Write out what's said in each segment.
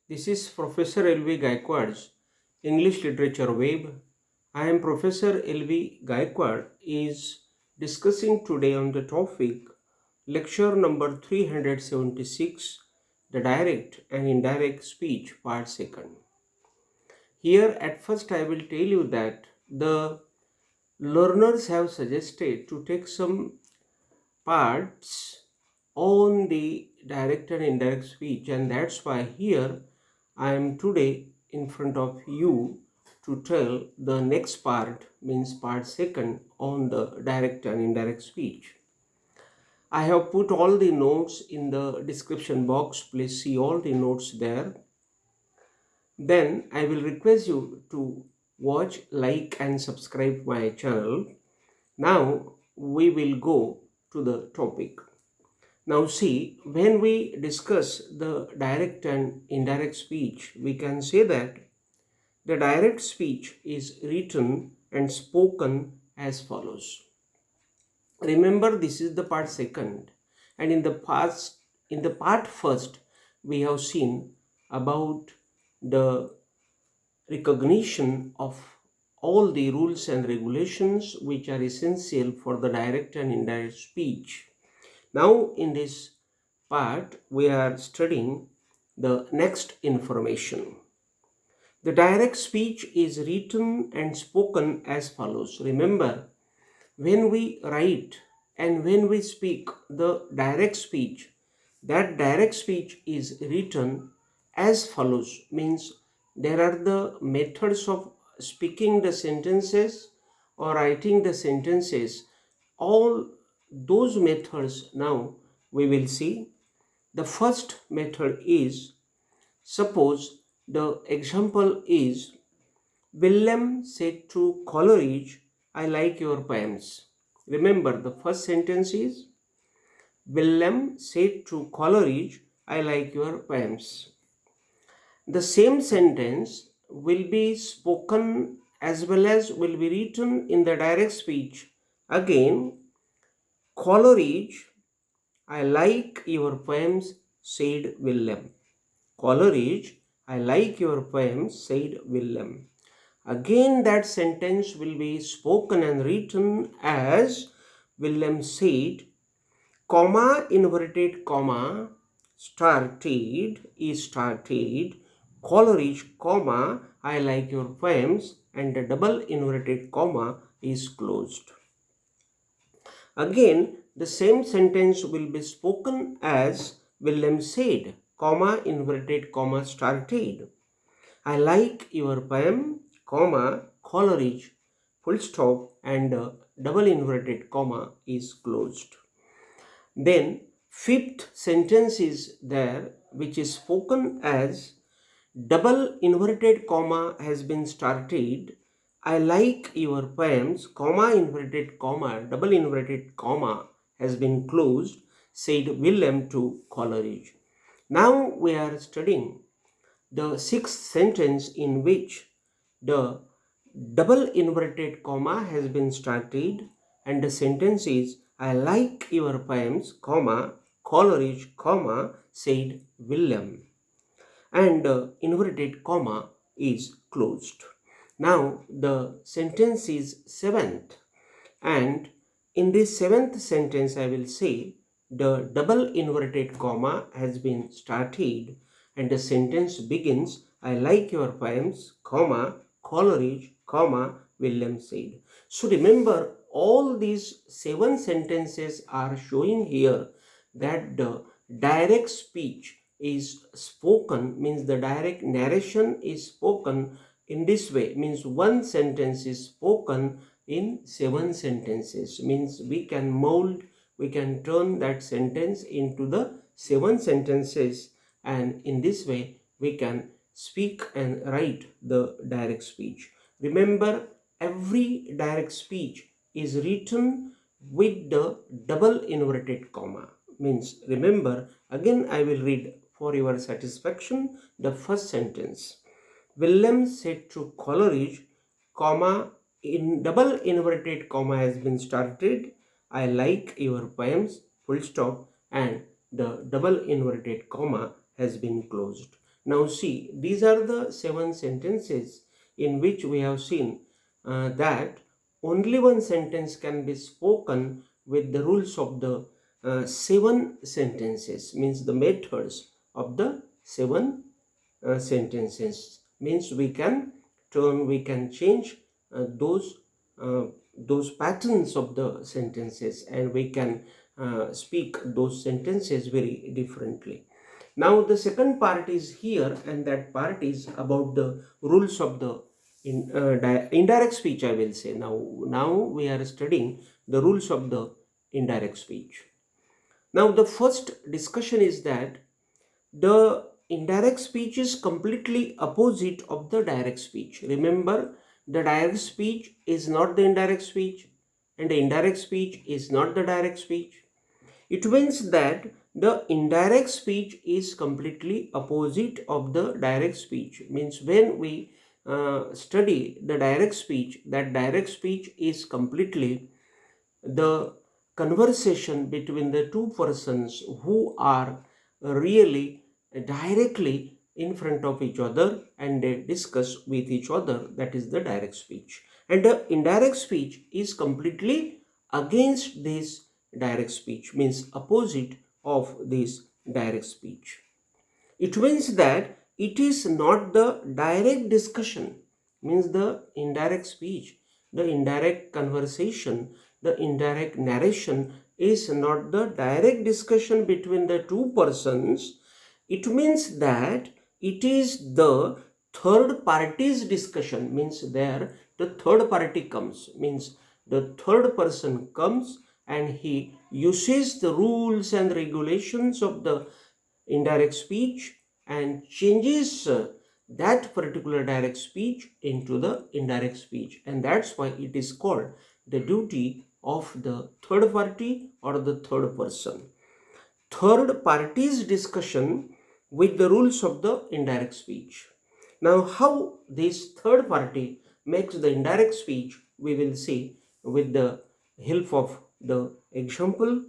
This is Professor L.B. Gaikwad's English Literature Web. I am Professor L.B. Gaikwad is discussing today on the topic lecture number 376, the direct and indirect speech part 2nd. Here at first I will tell you that the learners have suggested to take some parts on the direct and indirect speech, and that's why here I am today in front of you to tell the next part, means part 2nd, on the direct and indirect speech. I have put all the notes in the description box. Please see all the notes there. Then I will request you to watch, like and subscribe my channel. Now we will go to the topic. Now see, when we discuss the direct and indirect speech, we can say that the direct speech is written and spoken as follows. Remember, this is the part 2nd, and in the part 1st, we have seen about the recognition of all the rules and regulations which are essential for the direct and indirect speech. Now in this part, we are studying the next information. The direct speech is written and spoken as follows. Remember, when we write and when we speak the direct speech, that direct speech is written as follows, means there are the methods of speaking the sentences or writing the sentences. All those methods now we will see. The first method is, suppose the example is, William said to Coleridge, I like your poems. Remember, the first sentence is, William said to Coleridge, I like your poems. The same sentence will be spoken as well as will be written in the direct speech. Again, Coleridge, I like your poems, said William. Coleridge, I like your poems, said William. Again, that sentence will be spoken and written as William said, comma, inverted comma, started, Coleridge, comma, I like your poems, and the double inverted comma is closed. Again, the same sentence will be spoken as William said, comma, inverted comma, started. I like your poem, comma, Coleridge, full stop, and double inverted comma is closed. Then fifth sentence is there, which is spoken as double inverted comma has been started. I like your poems, comma, inverted comma, double inverted comma has been closed, said William to Coleridge. Now we are studying the sixth sentence in which the double inverted comma has been started, and the sentence is, I like your poems, comma, Coleridge, comma, said William, and inverted comma is closed. Now the sentence is seventh, and in this seventh sentence I will say the double inverted comma has been started, and the sentence begins, I like your poems, comma, Coleridge, comma, William said. So remember, all these 7 sentences are showing here that the direct speech is spoken, means the direct narration is spoken in this way, means one sentence is spoken in 7 sentences, means we can mold, we can turn that sentence into the 7 sentences, and in this way we can speak and write the direct speech. Remember, every direct speech is written with the double inverted comma, means remember, again I will read for your satisfaction the first sentence. William said to Coleridge, comma, in double inverted comma has been started, I like your poems, full stop, and the double inverted comma has been closed. Now see, these are the 7 sentences in which we have seen that only one sentence can be spoken with the rules of the 7 sentences, means the methods of the 7 sentences, means we can change those patterns of the sentences, and we can speak those sentences very differently. Now the second part is here, and that part is about the rules of the indirect speech, I will say. Now we are studying the rules of the indirect speech. Now the first discussion is that the indirect speech is completely opposite of the direct speech. Remember, the direct speech is not the indirect speech, and the indirect speech is not the direct speech. It means that the indirect speech is completely opposite of the direct speech. Means when we study the direct speech, that direct speech is completely the conversation between the two persons who are really directly in front of each other, and they discuss with each other. That is the direct speech. And the indirect speech is completely against this direct speech, means opposite of this direct speech. It means that it is not the direct discussion, means the indirect speech, the indirect conversation, the indirect narration is not the direct discussion between the two persons. It means that it is the third party's discussion, means there the third party comes, means the third person comes and he uses the rules and regulations of the indirect speech and changes that particular direct speech into the indirect speech, and that's why it is called the duty of the third party or the third person. Third party's discussion with the rules of the indirect speech. Now how this third party makes the indirect speech, we will see with the help of the example.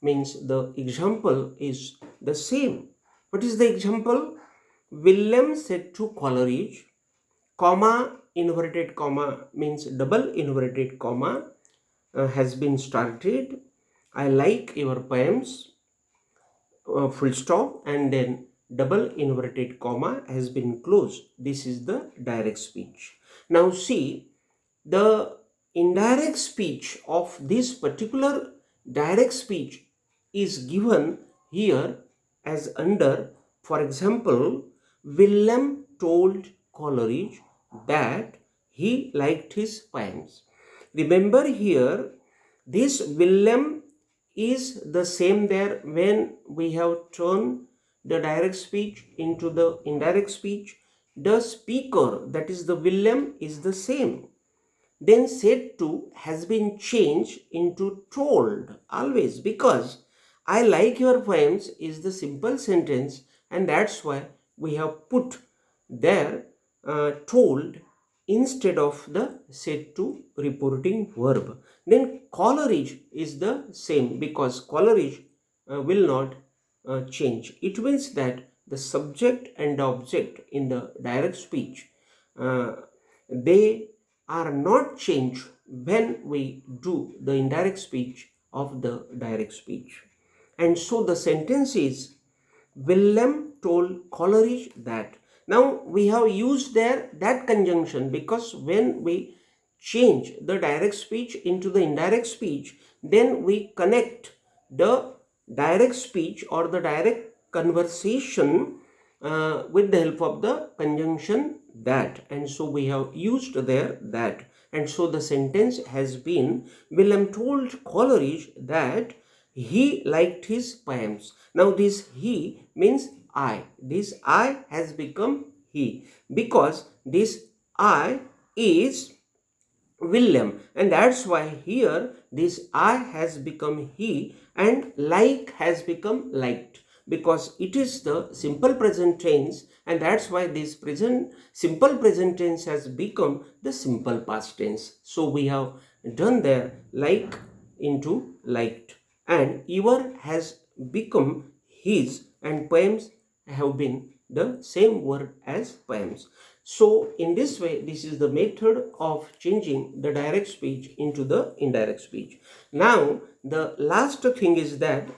Means the example is the same. What is the example? William said to Coleridge, comma, inverted comma, means double inverted comma has been started. I like your poems, full stop, and then double inverted comma has been closed. This is the direct speech. Now see, the indirect speech of this particular direct speech is given here as under, for example, William told Coleridge that he liked his poems. Remember here, this William is the same there when we have turned the direct speech into the indirect speech. The speaker, that is the William, is the same. Then said to has been changed into told always, because I like your poems is the simple sentence, and that's why we have put there told instead of the said to reporting verb. Then Coleridge is the same, because Coleridge will not change. It means that the subject and the object in the direct speech, they are not changed when we do the indirect speech of the direct speech. And so the sentence is, William told Coleridge that. Now we have used there that conjunction, because when we change the direct speech into the indirect speech, then we connect the direct speech or the direct conversation with the help of the conjunction that, and so we have used there that, and so the sentence has been, William told Coleridge that he liked his poems. Now this he means I. This I has become he, because this I is William, and that's why here this I has become he and like has become liked, because it is the simple present tense, and that's why this present simple present tense has become the simple past tense. So we have done there like into liked, and your has become his, and poems have been the same word as poems. So in this way, this is the method of changing the direct speech into the indirect speech. Now, the last thing is that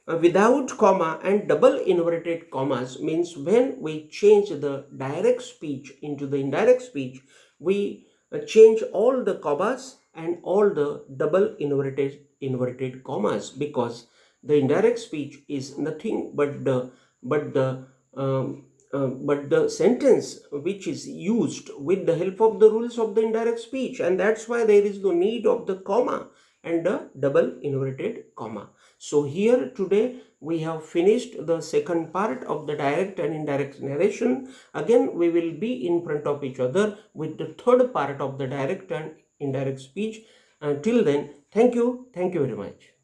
without comma and double inverted commas means when we change the direct speech into the indirect speech, we change all the commas and all the double inverted commas, because the indirect speech is nothing but the sentence which is used with the help of the rules of the indirect speech, and that's why there is no need of the comma and the double inverted comma. So here today we have finished the second part of the direct and indirect narration. Again we will be in front of each other with the third part of the direct and indirect speech. Till then, thank you very much.